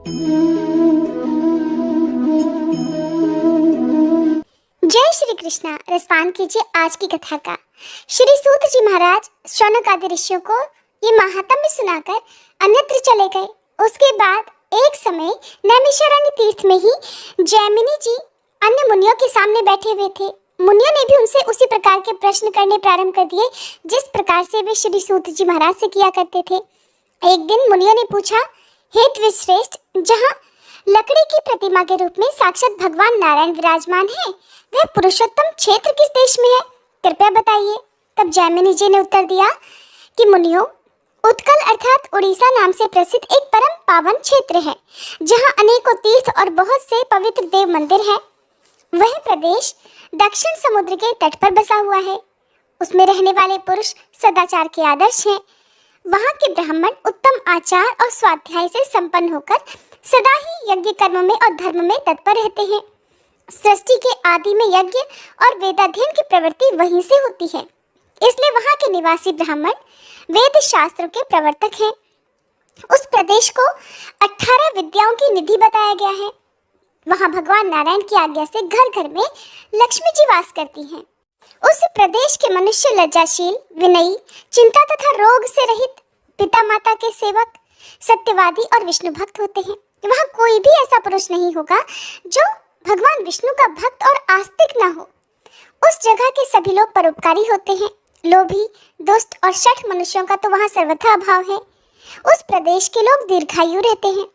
जय श्री कृष्णा। रसपान कीजिए आज की कथा का। श्री सूत जी महाराज शौनक आदि ऋषियों को ये महात्म्य सुनाकर अन्यत्र चले गए। उसके बाद एक समय नैमिषारण्य तीर्थ में ही जैमिनी जी अन्य मुनियों के सामने बैठे हुए थे। मुनियों ने भी उनसे उसी प्रकार के प्रश्न करने प्रारंभ कर दिए जिस प्रकार से वे श्री सूत जी महाराज से किया करते थे। एक दिन मुनियों ने पूछा, हे द्विजश्रेष्ठ, जहाँ लकड़ी की प्रतिमा के रूप में साक्षात भगवान नारायण विराजमान है, वह पुरुषोत्तम क्षेत्र किस देश में है? कृपया बताइए। तब जैमिनी जी ने उत्तर दिया कि मुनियों, उत्कल अर्थात उड़ीसा नाम से प्रसिद्ध एक परम पावन क्षेत्र है, जहाँ अनेकों तीर्थ और बहुत से पवित्र देव मंदिर हैं। वह प्रदेश दक्षिण समुद्र के तट पर बसा हुआ है। उसमें रहने वाले पुरुष सदाचार के आदर्श हैं। वहाँ के ब्राह्मण उत्तम आचार और स्वाध्याय से संपन्न होकर सदा ही यज्ञ कर्म में और धर्म में तत्पर रहते हैं। सृष्टि के आदि में यज्ञ और वेदाध्ययन की प्रवृत्ति वहीं से होती है, इसलिए वहाँ के निवासी ब्राह्मण वेद शास्त्रों के प्रवर्तक हैं। उस प्रदेश को 18 विद्याओं की निधि बताया गया है। वहाँ भगवान नारायण की आज्ञा से घर घर में लक्ष्मी जी वास करती हैं। उस प्रदेश के मनुष्य लज्जाशील, विनयी, चिंता तथा रोग से रहित, पिता माता के सेवक, सत्यवादी और विष्णु भक्त होते हैं। वहाँ कोई भी ऐसा पुरुष नहीं होगा जो भगवान विष्णु का भक्त और आस्तिक ना हो। उस जगह के सभी लोग परोपकारी होते हैं। लोभी, दुष्ट और शठ मनुष्यों का तो वहाँ सर्वथा अभाव है। उस प्रदेश के लोग दीर्घायु रहते हैं।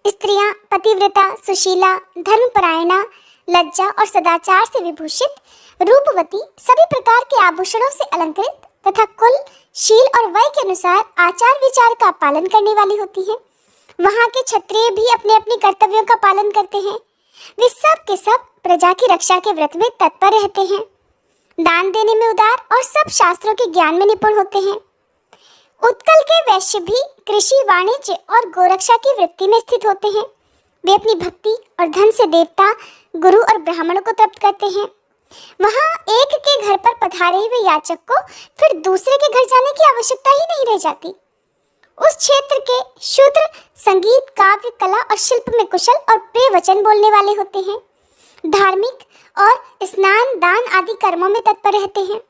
स्त्रियां पतिव्रता, सुशीला, धर्मपरायणा, लज्जा और सदाचार से विभूषित, रूपवती, सभी प्रकार के आभूषणों से अलंकृत तथा कुल, शील और वय के अनुसार आचार विचार का पालन करने वाली होती हैं। वहाँ के क्षत्रिय भी अपने अपने कर्तव्यों का पालन करते हैं। वे सब के सब प्रजा की रक्षा के व्रत में तत्पर रहते हैं। दान देने में उदार और सब शास्त्रों के ज्ञान में निपुण होते हैं। उत्कल के वैश्य भी कृषि, वाणिज्य और गोरक्षा की वृत्ति में स्थित होते हैं। वे अपनी भक्ति और धन से देवता, गुरु और ब्राह्मणों को तृप्त करते हैं। वहाँ एक के घर पर पधारे हुए याचक को फिर दूसरे के घर जाने की आवश्यकता ही नहीं रह जाती। उस क्षेत्र के शूद्र संगीत, काव्य, कला और शिल्प में कुशल और प्रिय वचन बोलने वाले होते हैं। धार्मिक और स्नान, दान आदि कर्मों में तत्पर रहते हैं।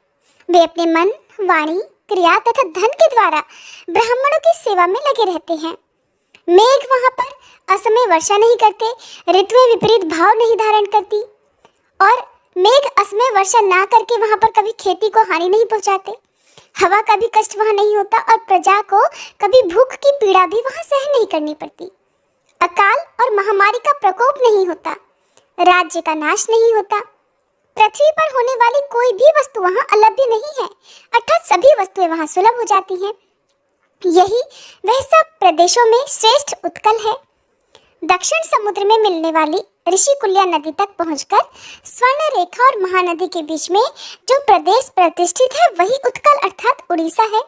वे अपने मन, वाणी, क्रिया तथा धन के द्वारा ब्राह्मणों की सेवा में लगे रहते हैं। मेघ वहाँ पर असमय वर्षा नहीं करते, ऋतुएं विपरीत भाव नहीं धारण करती और मेघ असमय वर्षा ना करके वहाँ पर कभी खेती को हानि नहीं पहुँचाते। हवा का भी कष्ट वहाँ नहीं होता और प्रजा को कभी भूख की पीड़ा भी वहाँ सहन नहीं करनी पड़ती। अकाल और महामारी का प्रकोप नहीं होता, राज्य का नाश नहीं होता। पृथ्वी पर होने वाली कोई भी वस्तु वहाँ अलभ्य नहीं है, अर्थात सभी वस्तुएं वहाँ सुलभ हो जाती हैं। यही वह सब प्रदेशों में श्रेष्ठ उत्कल है। दक्षिण समुद्र में मिलने वाली ऋषिकुल्या नदी तक पहुंचकर स्वर्ण रेखा और महानदी के बीच में जो प्रदेश प्रतिष्ठित है वही उत्कल अर्थात उड़ीसा है।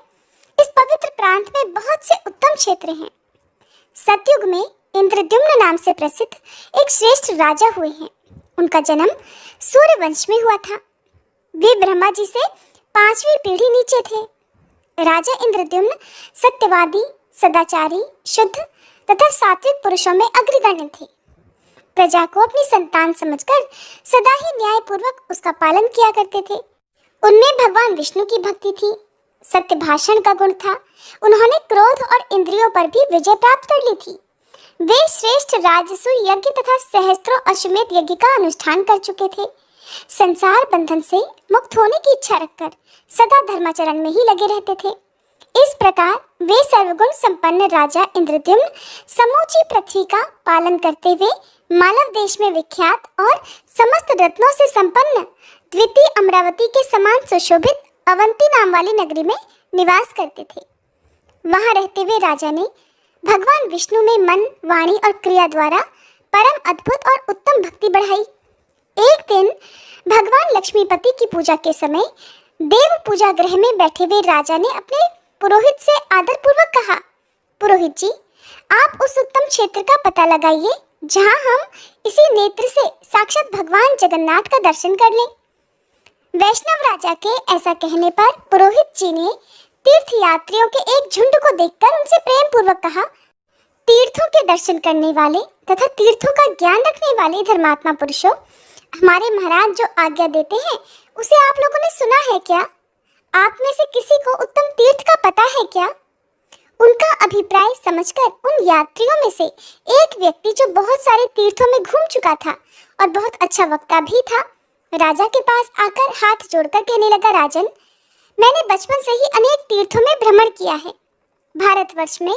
इस पवित्र प्रांत में बहुत से उत्तम क्षेत्र हैं। सतयुग में इंद्रद्युम्न नाम से प्रसिद्ध एक श्रेष्ठ राजा हुए हैं। उनका जन्म सूर्य वंश में हुआ था। वे ब्रह्मा जी से 5वीं पीढ़ी नीचे थे। राजा इंद्रद्युम्न सत्यवादी, सदाचारी, शुद्ध तथा सात्विक पुरुषों में अग्रगण्य थे। प्रजा को अपनी संतान समझकर सदा ही न्यायपूर्वक उसका पालन किया करते थे। उनमें भगवान विष्णु की भक्ति थी, सत्य भाषण का गुण था। उन्होंने क्रोध और इंद्रियों पर भी विजय प्राप्त कर ली थी। वे श्रेष्ठ राजसूय यज्ञ तथा सहस्त्रों अश्वमेध यज्ञ का अनुष्ठान कर चुके थे। संसार बंधन से मुक्त होने की इच्छा रखकर सदा धर्माचरण में ही लगे रहते थे। इस प्रकार वे सर्वगुण संपन्न राजा इंद्रद्युम्न समूची पृथ्वी का पालन करते हुए मालव देश में विख्यात और समस्त रत्नों से संपन्न द्वितीय अमरावती के समान सुशोभित अवंती नाम वाली नगरी में निवास करते थे। वहां रहते हुए राजा ने भगवान विष्णु में मन, वाणी और क्रिया द्वारा परम अद्भुत और उत्तम भक्ति बढ़ाई। एक दिन भगवान लक्ष्मीपति की पूजा के समय देव पूजा गृह में बैठे हुए राजा ने अपने पुरोहित से आदरपूर्वक कहा, पुरोहित जी, आप उस उत्तम क्षेत्र का पता लगाइए जहां हम इसी नेत्र से साक्षात भगवान जगन्नाथ का दर्शन कर लें। वैष्णव राजा के ऐसा कहने पर पुरोहित जी ने तीर्थ यात्रियों के एक झुंड को देखकर उनसे प्रेम पूर्वक कहा, तीर्थों के दर्शन करने वाले तथा तीर्थों का ज्ञान रखने वाले धर्मात्मा पुरुषों, हमारे महाराज जो आज्ञा देते हैं उसे आप लोगों ने सुना है क्या? आप में से किसी को उत्तम तीर्थ का पता है क्या? उनका अभिप्राय समझकर उन यात्रियों में से एक व्यक्ति जो बहुत सारे तीर्थों में घूम चुका था और बहुत अच्छा वक्ता भी था, राजा के पास आकर हाथ जोड़कर कहने लगा, राजन, मैंने बचपन से ही अनेक तीर्थों में भ्रमण किया है। भारतवर्ष में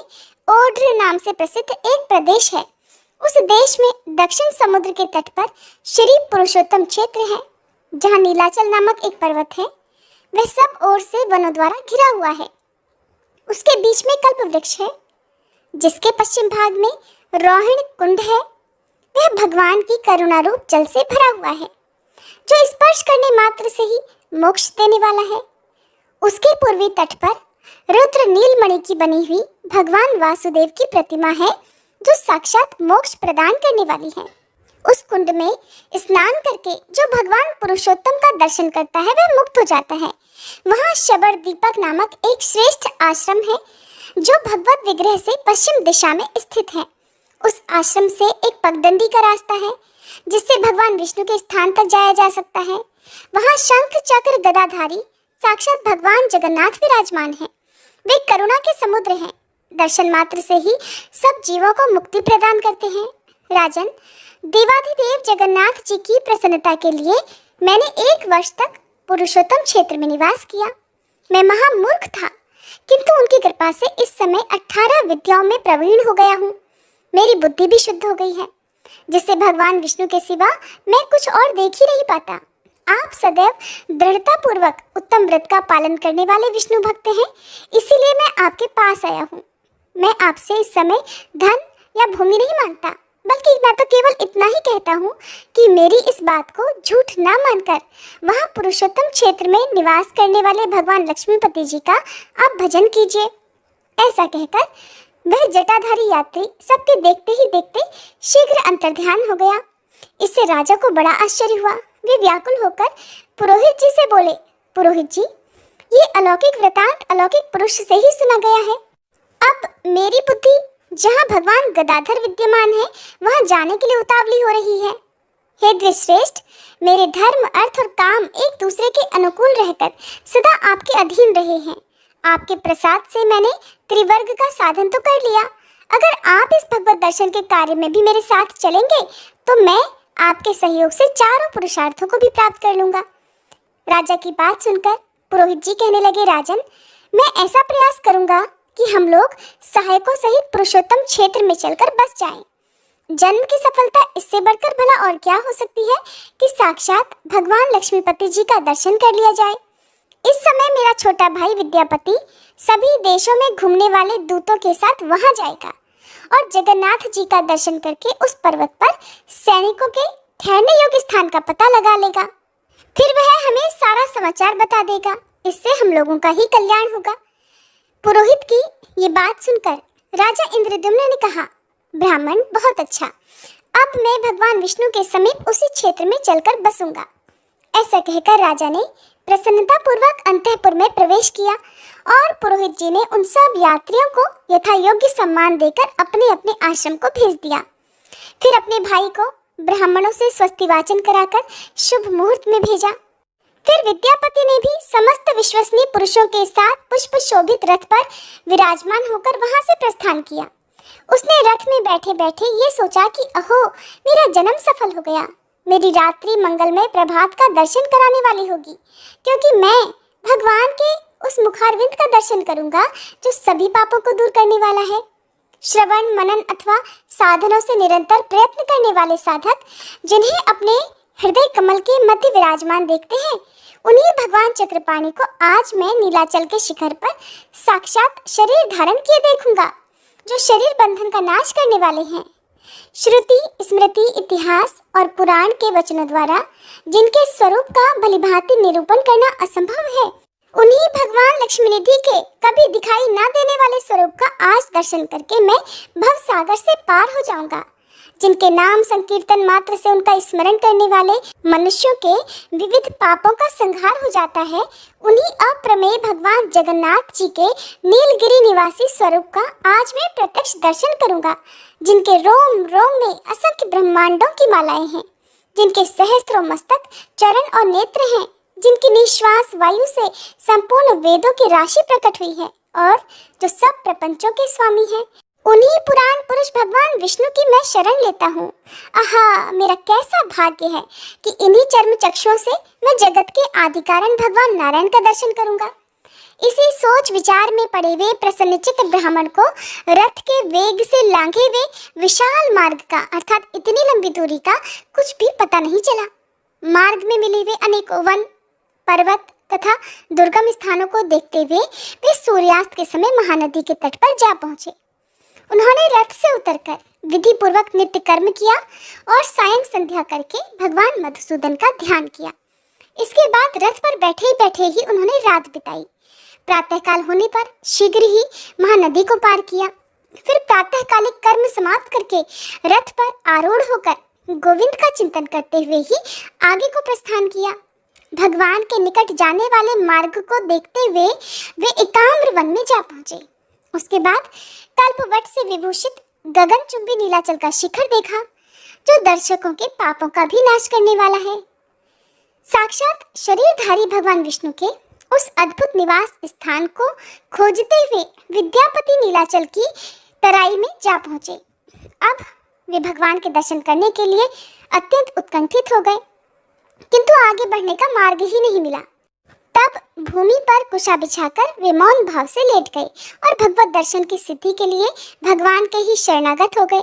ओढ़ नाम से प्रसिद्ध एक प्रदेश है। उस देश में दक्षिण समुद्र के तट पर श्री पुरुषोत्तम क्षेत्र है, जहाँ नीलाचल नामक एक पर्वत है। वह सब ओर से वनों द्वारा घिरा हुआ है। उसके बीच में कल्प वृक्ष है, जिसके पश्चिम भाग में रोहिणी कुंड है। वह भगवान की करुणा रूप जल से भरा हुआ है, जो स्पर्श करने मात्र से ही मोक्ष देने वाला है। उसके पूर्वी तट पर रुद्र नीलमणि की बनी हुई भगवान वासुदेव की प्रतिमा है, जो साक्षात मोक्ष प्रदान करने वाली है। उस कुंड में स्नान करके जो भगवान पुरुषोत्तम का दर्शन करता है वह मुक्त हो जाता है। वहाँ शबर दीपक नामक एक श्रेष्ठ आश्रम है, जो भगवत विग्रह से पश्चिम दिशा में स्थित है। उस आश्रम से एक पगडंडी का रास्ता है, जिससे भगवान विष्णु के स्थान तक जाया जा सकता है। वहाँ शंख चक्र गदाधारी साक्षात भगवान जगन्नाथ विराजमान है। वे करुणा के समुद्र हैं। दर्शन मात्र से ही सब जीवों को मुक्ति प्रदान करते हैं। राजन, देवाधिदेव जगन्नाथ जी की प्रसन्नता के लिए मैंने 1 वर्ष तक पुरुषोत्तम क्षेत्र में निवास किया। मैं महामूर्ख था, किंतु उनकी कृपा से इस समय 18 विद्याओं में प्रवीण हो गया हूँ। मेरी बुद्धि भी शुद्ध हो गई है, जिससे भगवान विष्णु के सिवा मैं कुछ और देख ही नहीं पाता। आप सदैव दृढ़ता पूर्वक उत्तम व्रत का पालन करने वाले विष्णु भक्त हैं, इसीलिए मैं आपके पास आया हूँ। मैं आपसे इस समय धन या भूमि नहीं मांगता, बल्कि मैं तो केवल इतना ही कहता हूँ कि मेरी इस बात को झूठ ना मानकर वहाँ पुरुषोत्तम क्षेत्र में निवास करने वाले भगवान लक्ष्मीपति जी का आप भजन कीजिए। ऐसा कहकर वह जटाधारी यात्री सबके देखते ही देखते शीघ्र अंतर्ध्यान हो गया। इससे राजा को बड़ा आश्चर्य हुआ। वे व्याकुल होकर पुरोहित जी से बोले, पुरोहित जी, ये अलौकिक वृतांत अलौकिक पुरुष से ही सुना गया है। अब मेरी बुद्धि जहाँ भगवान गदाधर विद्यमान है वहाँ जाने के लिए उतावली हो रही है। हे द्विश्रेष्ठ, मेरे धर्म, अर्थ और काम एक दूसरे के अनुकूल रहकर सदा आपके अधीन रहे हैं। आपके प्रसाद से मैंने त्रिवर्ग का साधन तो कर लिया। अगर आप इस भगवत दर्शन के कार्य में भी मेरे साथ चलेंगे तो मैं आपके सहयोग से चारों पुरुषार्थों को भी प्राप्त कर लूंगा। राजा की बात सुनकर पुरोहित जी कहने लगे, राजन, मैं ऐसा प्रयास करूंगा कि हम लोग सहायकों सहित पुरुषोत्तम क्षेत्र में चलकर बस जाएं। जन्म की सफलता इससे बढ़कर भला और क्या हो सकती है कि साक्षात भगवान लक्ष्मीपति जी का दर्शन कर लिया जाए। इस समय मेरा छोटा भाई विद्यापति सभी देशों में घूमने वाले दूतों के साथ वहां जाएगा और जगन्नाथ जी का दर्शन करके उस पर्वत पर सैनिकों के ठहरने योग्य स्थान का पता लगा लेगा। फिर वह हमें सारा समाचार बता देगा। इससे हम लोगों का ही कल्याण होगा। पुरोहित की ये बात सुनकर राजा इंद्रद्युम्न ने कहा, ब्राह्मण, बहुत अच्छा। अब मैं भगवान विष्णु के समीप उसी क्षेत्र में चलकर बसूंगा। ऐसा कहकर राजा ने प्रसन्नता पूर्वक अंतःपुर में प्रवेश किया और पुरोहित जी ने उन सब यात्रियों को यथा योग्य सम्मान देकर अपने अपने आश्रम को भेज दिया। फिर अपने भाई को ब्राह्मणों से स्वस्ति वाचन कराकर शुभ मुहूर्त में भेजा। फिर विद्यापति ने भी समस्त विश्वसनीय पुरुषों के साथ पुष्प शोभित रथ पर विराजमान होकर वहां से प्रस्थान किया। उसने रथ में बैठे बैठे ये सोचा कि अहो, मेरा जन्म सफल हो गया। मेरी रात्रि मंगलमय प्रभात का दर्शन कराने वाली होगी, क्योंकि मैं भगवान के उस मुखारविंद का दर्शन करूंगा जो सभी पापों को दूर करने वाला है। श्रवण, मनन अथवा साधनों से निरंतर प्रयत्न करने वाले साधक जिन्हें अपने हृदय कमल के मध्य विराजमान देखते हैं, उन्हीं भगवान चक्रपाणि को आज मैं नीलाचल के शिखर पर साक्षात शरीर धारण किए देखूंगा, जो शरीर बंधन का नाश करने वाले हैं। श्रुति, स्मृति, इतिहास और पुराण के वचनों द्वारा जिनके स्वरूप का भलीभांति निरूपण करना असंभव है, उन्हीं भगवान लक्ष्मी निधि के कभी दिखाई ना देने वाले स्वरूप का आज दर्शन करके मैं भव सागर से पार हो जाऊंगा, जिनके नाम संकीर्तन मात्र से उनका स्मरण करने वाले मनुष्यों के विविध पापों का संहार हो जाता है, उन्हीं अप्रमेय भगवान जगन्नाथ जी के नीलगिरी निवासी स्वरूप का आज मैं प्रत्यक्ष दर्शन करूंगा, जिनके रोम रोम में असंख्य ब्रह्मांडों की मालाएं हैं, जिनके सहस्त्रों मस्तक, चरण और नेत्र हैं, जिनकी निश्वास वायु से संपूर्ण वेदों की राशि प्रकट हुई है और जो सब प्रपंचों के स्वामी हैं, उन्हीं पुराण पुरुष भगवान विष्णु की मैं शरण लेता हूँ। आहा, मेरा कैसा भाग्य है कि इन्हीं चर्म चक्षुओं से मैं जगत के आदि कारण भगवान नारायण का दर्शन करूंगा। इसी सोच विचार में पड़े हुए प्रसन्नचित्त ब्राह्मण को रथ के वेग से लांघे हुए विशाल मार्ग का अर्थात इतनी लंबी दूरी का कुछ भी पता नहीं चला। मार्ग में मिले हुए अनेकों वन, पर्वत तथा दुर्गम स्थानों को देखते हुए वे सूर्यास्त के समय महानदी के तट पर जा पहुंचे। उन्होंने रथ से उतरकर विधि पूर्वक नित्य कर्म किया और सायं संध्या करके भगवान मधुसूदन का ध्यान किया। इसके बाद रथ पर बैठे ही उन्होंने रात बिताई। प्रातःकाल होने पर शीघ्र ही महानदी को पार किया। फिर प्रातःकालिक कर्म समाप्त करके रथ पर आरूढ़ होकर गोविंद का चिंतन करते हुए ही आगे को प्रस्थान किया। भगवान के निकट जाने वाले मार्ग को देखते हुए वे एकाम्र वन में जा पहुंचे। उसके बाद कल्पवट से विभूषित गगनचुंबी नीलाचल का शिखर देखा, जो दर्शकों के पापों का भी नाश करने वाला है। साक्षात शरीरधारी भगवान विष्णु के उस अद्भुत निवास स्थान को खोजते हुए विद्यापति नीलाचल की तराई में जा पहुंचे। अब वे भगवान के दर्शन करने के लिए अत्यंत उत्कंठित हो गए, किंतु आगे बढ़ने का मार्ग ही नहीं मिला। तब भूमि पर कुशा बिछाकर वे मौन भाव से लेट गए और भगवत दर्शन की सिद्धि के लिए भगवान के ही शरणागत हो गए।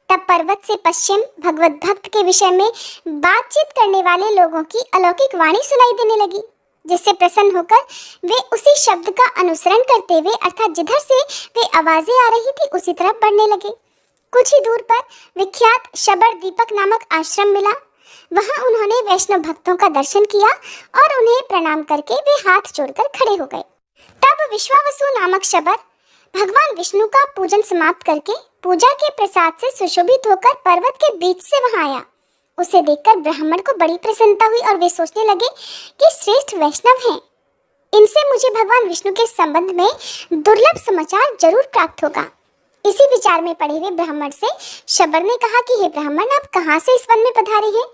तब पर्वत से पश्चिम भगवत भक्त के विषय में बातचीत करने वाले लोगों की अलौकिक वाणी सुनाई देने लगी, जिससे प्रसन्न होकर वे उसी शब्द का अनुसरण करते हुए अर्थात जिधर से वे आवाजें आ रही थी उसी तरफ बढ़ने लगे। कुछ ही दूर पर विख्यात शबर दीपक नामक आश्रम मिला। वहां उन्होंने वैष्णव भक्तों का दर्शन किया और उन्हें प्रणाम करके वे हाथ जोड़कर खड़े हो गए। तब विश्वावसु नामक शबर भगवान विष्णु का पूजन समाप्त करके पूजा के प्रसाद से सुशोभित होकर पर्वत के बीच से वहां आया। उसे देखकर ब्राह्मण को बड़ी प्रसन्नता हुई और वे सोचने लगे कि श्रेष्ठ वैष्णव हैं, इनसे मुझे भगवान विष्णु के संबंध में दुर्लभ समाचार जरूर प्राप्त होगा। इसी विचार में पड़े हुए ब्राह्मण से शबर ने कहा कि हे ब्राह्मण, आप कहाँ से इस वन में पधारे हैं?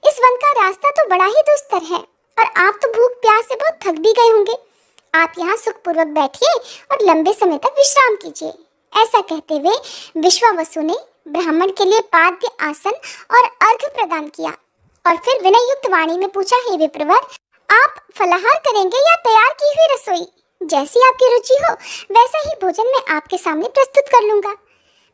इस वन का रास्ता तो बड़ा ही दुस्तर है और आप तो भूख प्यास से बहुत थक भी गए होंगे। आप यहाँ सुखपूर्वक बैठिए और लंबे समय तक विश्राम कीजिए। ऐसा कहते हुए विश्वावसु ने ब्राह्मण के लिए पाद्य आसन और अर्घ्य प्रदान किया और फिर विनय युक्त वाणी में पूछा, हे विप्रवर, आप फलाहार करेंगे या तैयार की हुई रसोई? जैसी आपकी रुचि हो वैसा ही भोजन मैं आपके सामने प्रस्तुत कर लूंगा।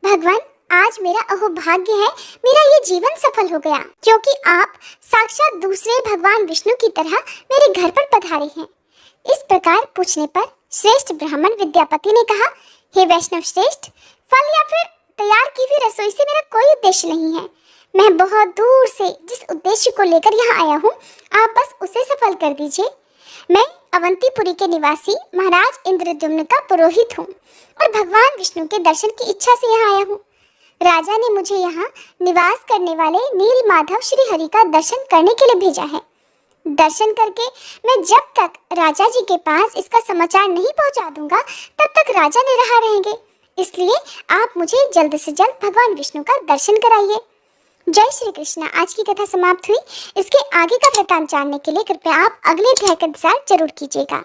भगवान, आज मेरा अहोभाग्य है, मेरा ये जीवन सफल हो गया, क्योंकि आप साक्षात दूसरे भगवान विष्णु की तरह मेरे घर पर पधारे हैं। इस प्रकार पूछने पर श्रेष्ठ ब्राह्मण विद्यापति ने कहा, हे वैष्णव श्रेष्ठ, फल या फिर तैयार की हुई रसोई से मेरा कोई उद्देश्य नहीं है। मैं बहुत दूर से जिस उद्देश्य को लेकर यहाँ आया हूँ, आप बस उसे सफल कर दीजिए। मैं अवंतीपुरी के निवासी महाराज इंद्रद्युम्न का पुरोहित हूँ और भगवान विष्णु के दर्शन की इच्छा से यहाँ आया हूँ। राजा ने मुझे यहाँ निवास करने वाले नील माधव श्री हरि का दर्शन करने के लिए भेजा है। दर्शन करके मैं जब तक राजा जी के पास इसका समाचार नहीं पहुँचा दूंगा तब तक राजा निराहार रहेंगे। इसलिए आप मुझे जल्द से जल्द भगवान विष्णु का दर्शन कराइए। जय श्री कृष्ण। आज की कथा समाप्त हुई। इसके आगे का वृतांत जानने के लिए कृपया आप अगले अध्याय का इंतजार जरूर कीजिएगा।